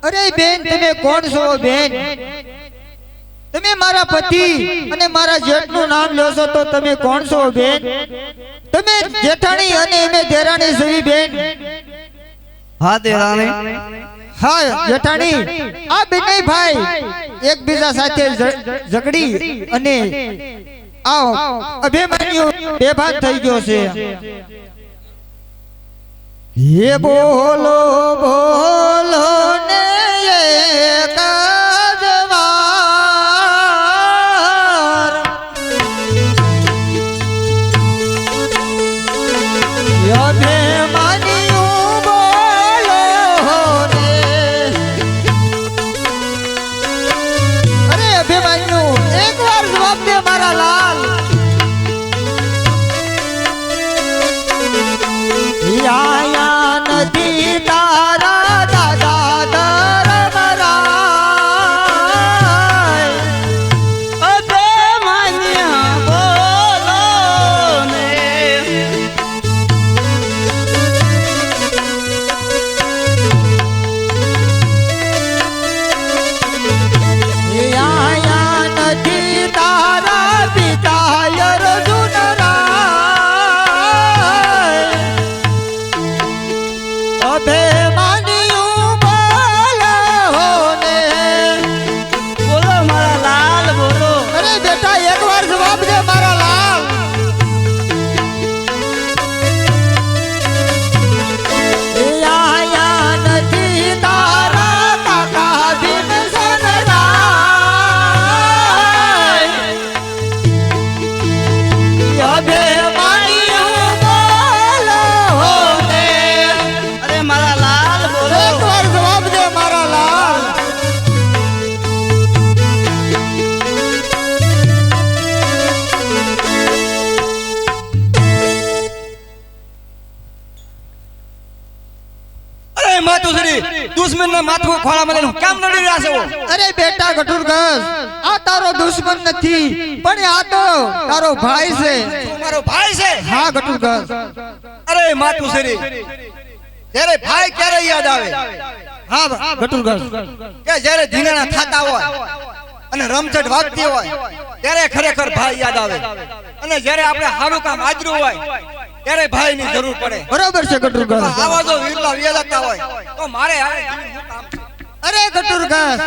અરે બેન તમે કોણ છો બેન? તમે મારા પતિ અને મારા જેઠનું નામ લો છો તો તમે કોણ છો બેન? તમે જેઠાણી અને અમે દેરાણી સવી બેન. હા દેરાણી. હા જેઠાણી, આ બંને ભાઈ એકબીજા સાથે ઝઘડી અને આવ અભિમાન્યુ બેભાન થઈ ગયો છે. ये बोलो बोलो ने एक जवार अभिमानियों बोलो ने. अरे अभिमान्यु एक बार जवाब दे मारा लाल. या नदी तारा दादा धर्मराय अभिमान्य बोलो ने. या नदी तारा पिता अर्जुन राय अभिमानियों बोलो ने. बोलो मारा लाल बोलो. अरे बेटा एक बार जवाब दे मारा लाल. या नदी तारा काका भीमसेन राय अभिमानियों बोलो ने. अरे मारा लाल बोलो. एक बार जवाब दे मारा लाल. अरे मातुश्री दुश्मन ने माथું ખોળામાં લઈને કેમ નડી રહ્યા છો? અરે બેટા ગટુરગસ, આ તારો દુશ્મન નથી પણ આ તો તારો ભાઈ છે. મારો ભાઈ છે? હા ગટુરગસ. અરે માતુશ્રી જ્યારે ભાઈ ક્યારે યાદ આવે? હા ગટુરગસ. કે જ્યારે ધીંગાણા થાતા હોય અને રમઝટ વાગતી હોય ત્યારે ખરેખર ભાઈ યાદ આવે. અને જ્યારે આપણે સારું કામ આદર્યું હોય ત્યારે ભાઈની જરૂર પડે. બરોબર છે ગટુરગસ. આવા જો વીરલા વેલાતા હોય તો મારે હવે શું કામ છે? અરે ગટુરગસ,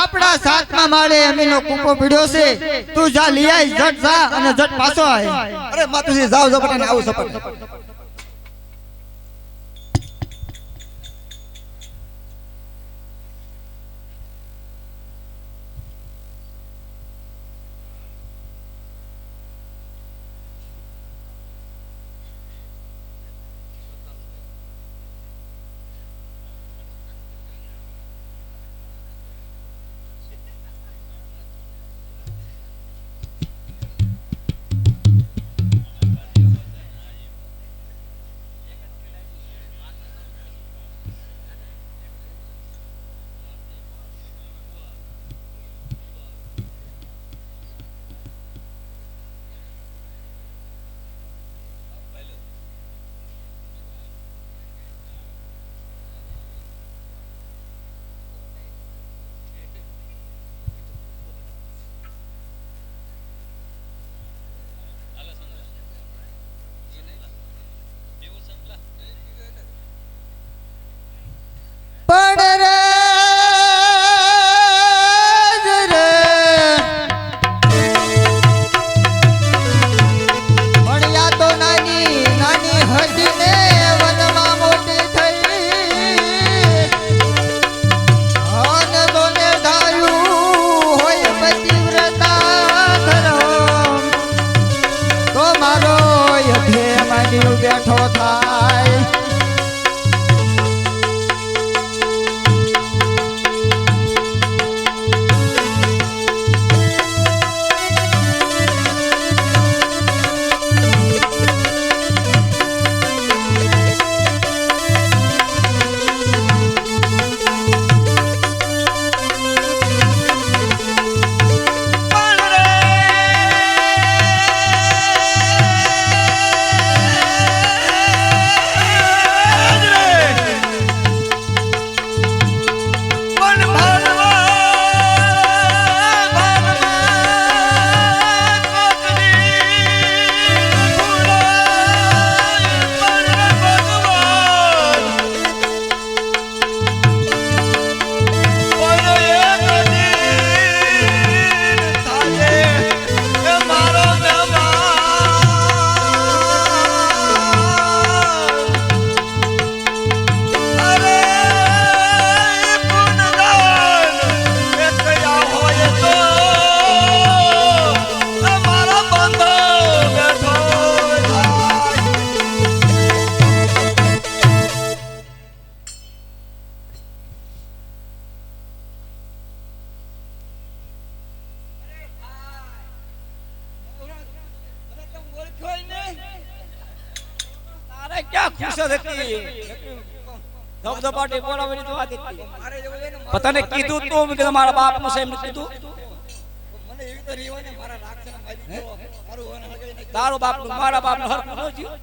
આપણા સાતમા માળે અમીનો કૂપો પીડ્યો છે. તું જા લઈ આય, જટ જા અને જટ પાછો આય. અરે માતુશ્રી જાવ ઝપટ ને આવું ઝપટ. ક્યાં ખુશ જ હતી ધબધબાટી બોલાવેલી તો વાત હતી મારે જેવું છે ને, પણ તને કીધું તું મેં કીધું મારા બાપનું છે એમ કીધું મને એવી તો રીવો ને મારા રાક્ષસના મારી દીકરો, મારું વન હગાઈ નાખ્યું. તારું બાપનું મારા બાપનું હરખું ન થયું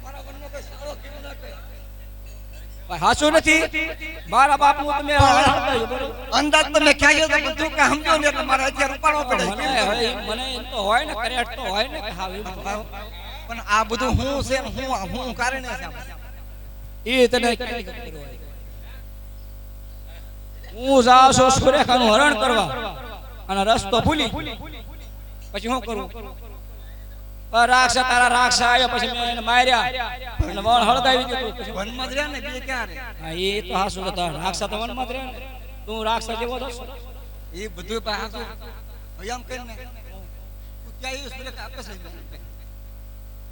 મારા વનનો કોઈ સારો કીધું ના કહે. ભાઈ હાચું નથી મારા બાપનું તમે હળગાવ્યું, બરોબર? અંદાજ તમે ક્યાં ગયો તો તું કે સમજો ને એટલે મારે અત્યારે ઉપાડવો પડે. મને એમ તો હોય ને કરેક્ટ તો હોય ને કે હા એવું તો. પણ આ બધું હું છે ને હું કારણે છે આ. એ તને ક્યાંય ખબર હોય. હું જાઉં છું સુરેખાનું હરણ કરવા અને રસ્તો ભૂલી પછી શું કરું રાક્ષસ તારા રાક્ષસ આવ્યા પછી મેં એને માર્યા અને વણ હળગાવી દીધું પછી વનમાં જ રહ્યા ને બીજે ક્યાં રહે? હા એ તો હાસુ હતા રાક્ષસ તો વનમાં જ રહે ને તું રાક્ષસ જેવો થશો એ બધું પણ હાચું. હવે આમ કરીને તું ક્યાં એવી સુરેખા આપે છે?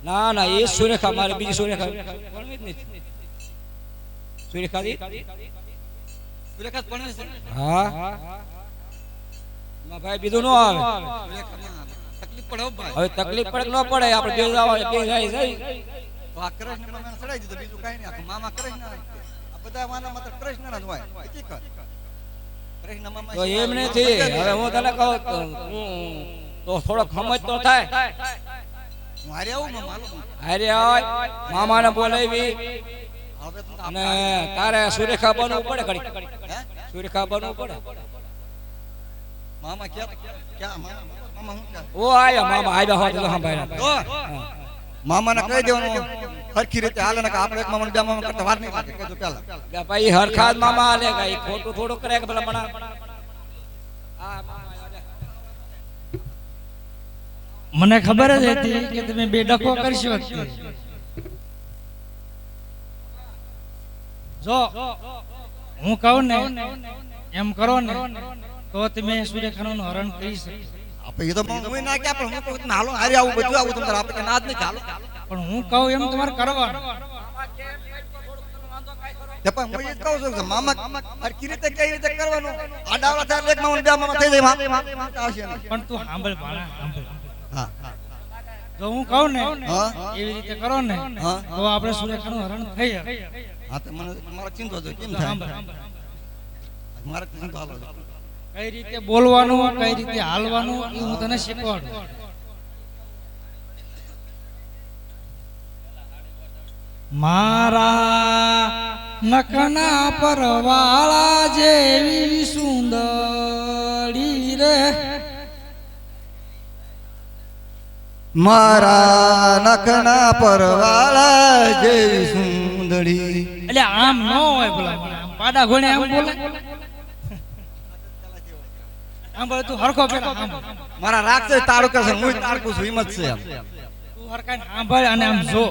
ના ના એ સુરેખા મારે બીજી સુરેખા ભણવી જ નથી સુરેખા દી સુરેખા જ ભણે છે. હા એમાં ભાઈ બીજું ન આવે સુરેખામાં તકલીફ પડે હો ભાઈ. હવે તકલીફ પડે કે ન પડે આપણે બે જાય જાય તો આ કૃષ્ણ મામાને ચડાઈ દીધું, બીજું કાંઈ નહીં. આખું મામા કૃષ્ણ જ છે. આ બધા માના માત્ર કૃષ્ણના જ હોય. હકીકત. કૃષ્ણ મામા તો એમ નથી હવે હું તને કહું તો થોડો સમજ તો થાય હું હારે આવું ને માલુમ. અરે હોય મામાને બોલાવી હવે તો અને તારે સુરેખા બનવું પડે ઘડી હે? સુરેખા બનવું પડે મામા ક્યાં મામા હું ક્યાં? ઓ આયા મામા આવ્યા હોત તો સંભાળ્યા તો મામાને કહી દેવાનું સરખી રીતે હાલે ને કે આપણે એક મામાને બે મામા કરતા વાર નહીં લાગે. કહી દો પહેલા. કે ભાઈ હરખા જ મામા આલે કઈ ખોટું થોડું કરે કે ભલા બના આ મામા મને ખબર જ હતી કે તમે બે ડખો કરશો જ તે. જો હું કહું ને એમ કરો ને તો તમે સુરેખાનું હરણ કરી શકો. આપણે એ તો હું ના કે આપણે હું કહું તમે હાલો હારે આવું બધું આવું તમારે આપણે કે ના જ નહીં ચાલો. પણ હું કહું એમ તમારે કરવાનું. તે પણ હું એ જ કહું છું કે મામા સરખી રીતે કઈ રીતે કરવાનું. આ ડાવડા થાય એટલે એક મામા ને બે મામા થઈ જાય આવશે નહીં. પણ તું સાંભળ ભાણા સાંભળ. હા જો હું કહું ને હા એવી રીતે કરો ને હા. તો આપણે સુરેખાનું હરણ થઈ શકે. હા તો મને મારા ચિંતો છે કેમ તો થાય સાંભળ. મારે ચિંતો હાલો છે. કઈ રીતે બોલવાનું કઈ રીતે હાલવાનું એ હું તને શીખવાડું. મારા નખના પરવાળા જેવી સુંદરી રે મારા નખના પરવાળા જેવી સુંદરી. એટલે આમ ન હોય પેલા આમ પાડા ઘોડે આમ બોલે આમ બોલે તું હરખો પેલા આમ મારા રાક્ષસ તાળું છે હું તાળકું છું હિંમત છે એમ. તું હરખાઈને સાંભળ અને આમ જો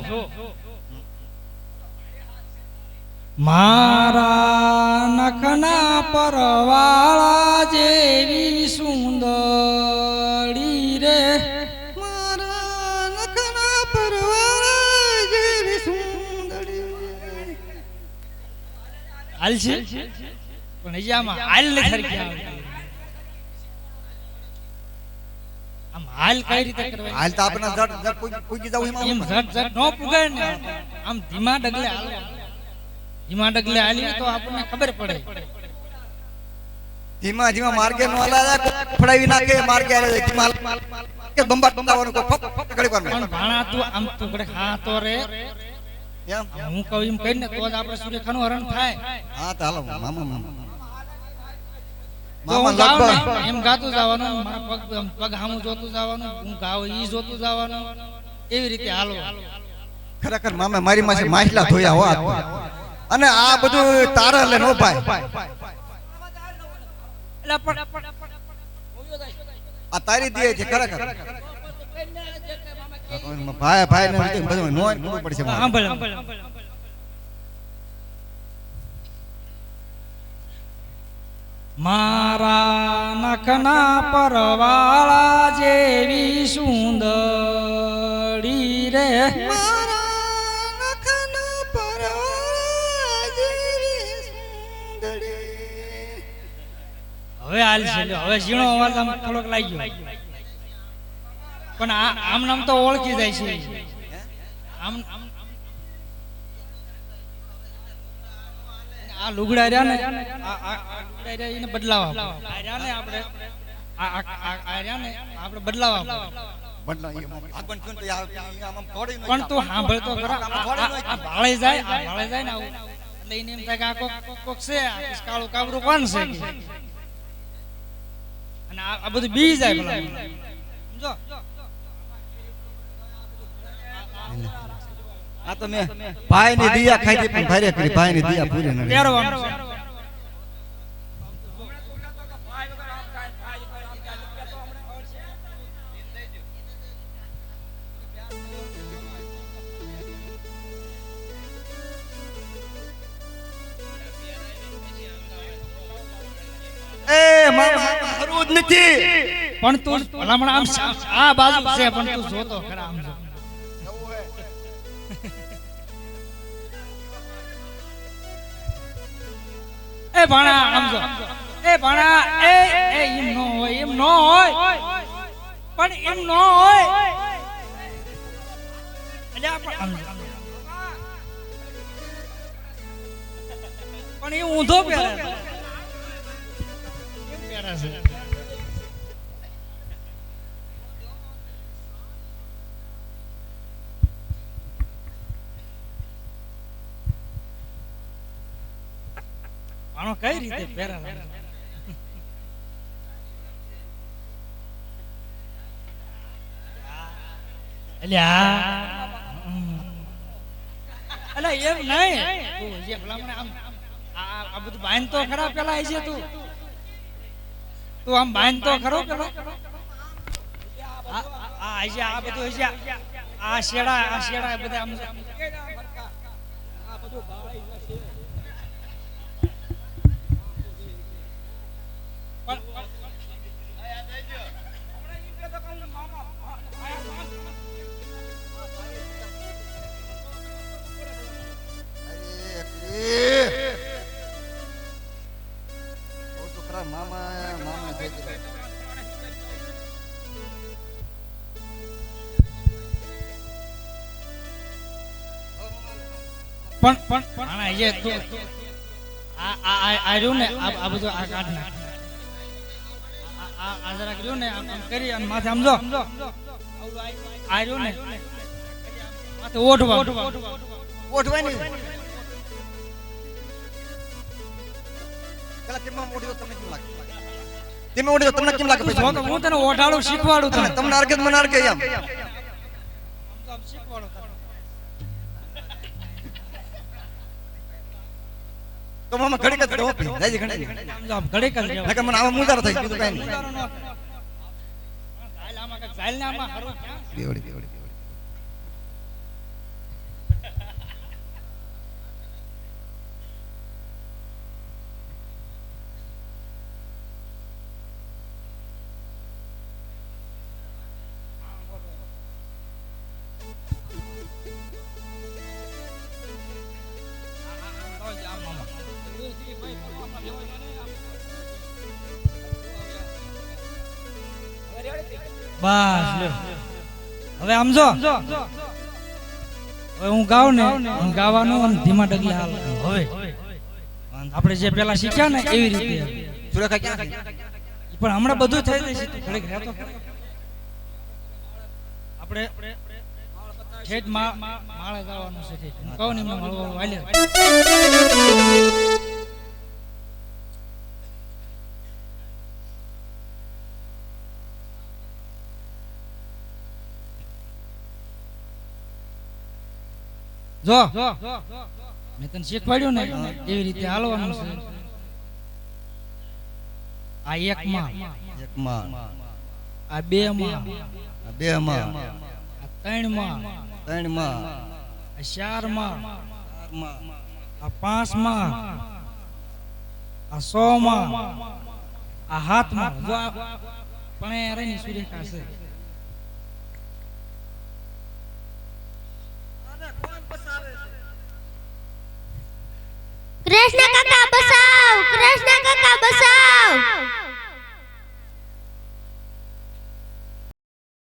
મારા નખના પરવાળા જેવી સુંદરી રે મારા નખના પરવાળા જેવી સુંદરી. હાલ છે પણ હજી આમાં હાલ ને સરખી આવડતી. આમ હાલ કઈ રીતે કરવાની હાલ તો આપણે ઝટ ઝટ પૂગી જવું એમ એમાં. ઝટ ઝટ ન પુગાય ને આમ ધીમા ડગલે હાલવાનું. ધીમા ડગલે હાલીએ તો આપણને ખબર પડે. ધીમા ધીમા માર્ગે નો હલાય ફડાવી નાખે માર્ગે હાલે ધીમા કે બંબાટ બંબાવાનું કોઈ ફક ફક ઘડી વાર પણ ભાણા તું આમ તું ઘડે હા તો રે એમ. હું કહું એમ કહીને તો જ આપણે સુરેખાનું હરણ થાય. હા તો હાલો મામા મામા તો હું મામા ગાઉં ને લગભગ એમ ગાતું જવાનું મારા પગ પગ સામું જોતું જવાનું હું ગાવ ઈ જોતું જવાનું એવી રીતે હાલો. ખરેખર મામા મારી માસે માછલા ધોયા હોત અને આ બધું તારા લે નો ભાઈ એટલે પણ આ તારી દે છે ખરેખર ભાઈ ભાઈ ને બધું નો કરવું પડશે મારે. સાંભળ મારા નખના પરવાળા જેવી સુંદરી રે હવે હાલ છે લ્યો, હવે ઝીણો અવાજ આમ થોડોક લાગ્યો પણ આમ નામ તો ઓળખી જાય છે. આમ આ લુગડા રહ્યા ને આ લુગડા રહ્યા એને બદલાવા આ રહ્યા ને આપણે આ રહ્યા ને આપણે બદલાવા પણ તું સાંભળ તો ખરા આ ભાળે જાય ને આવું એટલે એને એમ થાય કે આ કોક છે આ કાળું કાબરું કોણ છે અને આ બધું બી જાય ભલા સમજો આ તો મેં ભાઈ ની દિયા ખાઈ હતી પણ ભારે કરી ભાઈ ની દિયા પૂરી ન પહેરવાનું છે એ મામા હરું જ નથી પણ તું ભલામણ આમ આ બાજુ છે પણ તું જોતો ખરા આમ જો એ ભાણા આમ જો એ ભાણા એ એમ નો હોય પણ એમ નો હોય એટલે આમ પણ એ ઊંધો પહેરે છે આનો કઈ રીતે પહેરા એટલે એમ નહીં તું જે ભલામણ આમ આ બધું બાંધ તો ખરા પેલા છે તું આમ બાંધ તો ખરો પેલો આ બધું હશે આ શેડા બધા આમ પણ આના જે તું આ રહ્યું ને આ બધું આ કાઢ નાખ આ જરા રહ્યું ને આમ કરી અને માથે સમજો આ રહ્યું ને માથે ઓઢવાની પેલા તેમાં મોઢી તો તમને કેમ લાગે તેમાં મોઢી તો તમને કેમ લાગે પછી હું તને ઓઢાડું શીખવાડું તમને અર્ગત મને અર્ગે એમ શીખવાડું તો મામા ઘડી કદ દો પી જાજી ઘડી ઘડી કદ નકર મને આવા મુજારો થઈ ગયું કાઈ નહીં ઝાઈલ ને આમાં હરું દેવડી બસ લ્યો હવે સમજો હવે હું ગાઉં ને ગાવાનું અને ધીમા ડગલે હાલ હવે આપણે જે પેલા શીખ્યા ને એવી રીતે સુરેખા ક્યાં છે પણ હમણાં બધું થઈ જશે તું ઘડીક રહેતો આપણે ઠેઠ માળે જવાનું છે ઠેઠ હું કહું ને એમને મળવાનું વાલે જો મેં તને શીખવાડ્યું ને એવી રીતે હાલવાનું છે આ એકમાં આ બેમાં આ ત્રણમાં આ ચારમાં આ પાંચમાં આ 6 માં આ 7 માં જો પણ એની સુરેખા છે કૃષ્ણ કાકા બસાવ